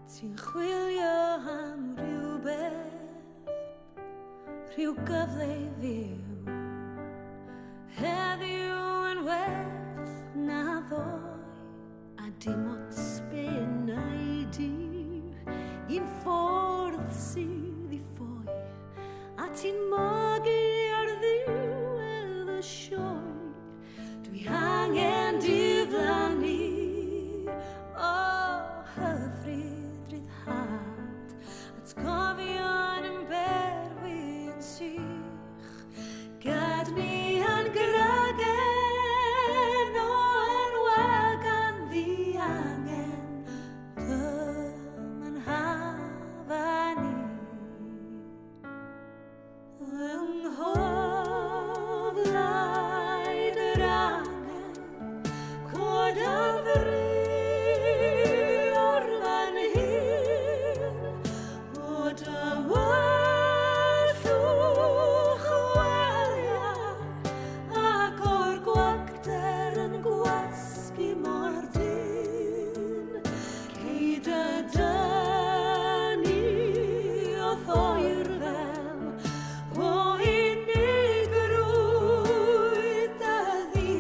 Ti'n chwilio am rhywbeth, rhyw gyfle I fyw. Heddiw yn well na ddoe, a dim ots be nai di. Un ffordd sydd I ffoi, a ti'n mogu ar ddiwedd y sioe. Dwi angen diflannu o hyfryd ryddhad, atgofion yn berwyn sych. Gad mi yn gragen o enwag an ddiangen, dym yn hafan I. Ynghoddlaid yr angen, cod y fri o'r fan hyn, o dy wallwch weliau, ac o'r gwagder yn gwasgu mor dyn. Cei dy dynnu o ddoer fel o unigrwydd dy ddi.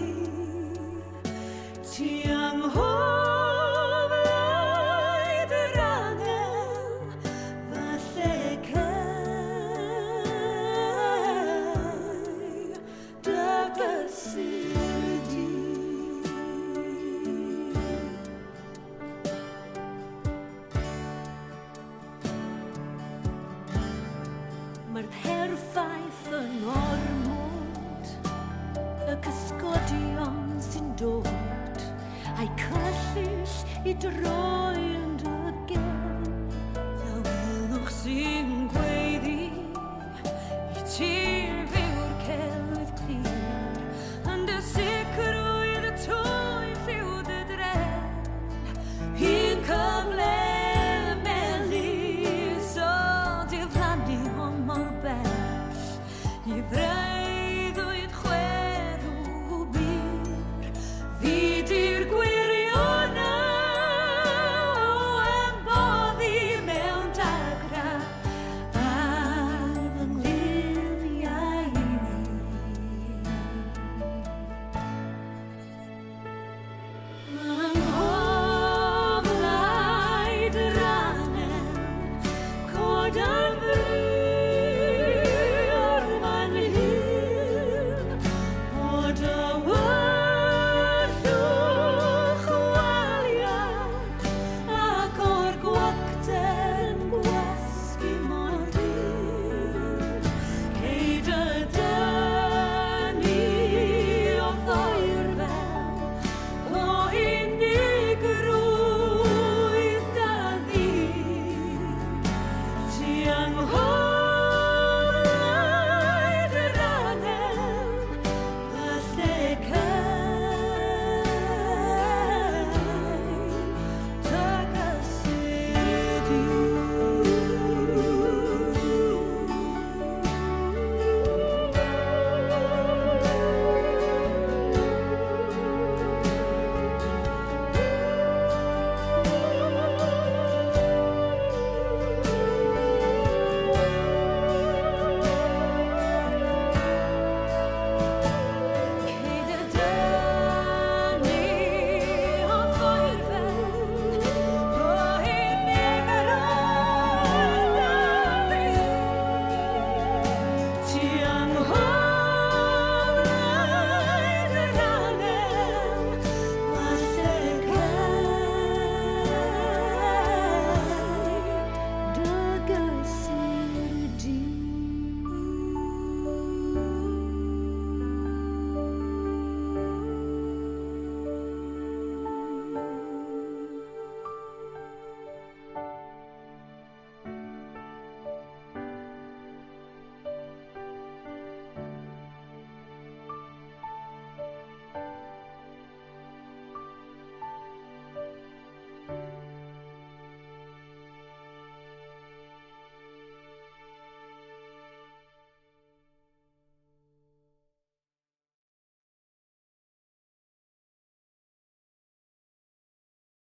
Ti ynghoddlaid yr angen, falle cei dy gysylltu. Mae'r perffaith yn ormod, y cysgodion sy'n dod, a'i cyllyll I droi yn dy gefn. Ddawelwch sydd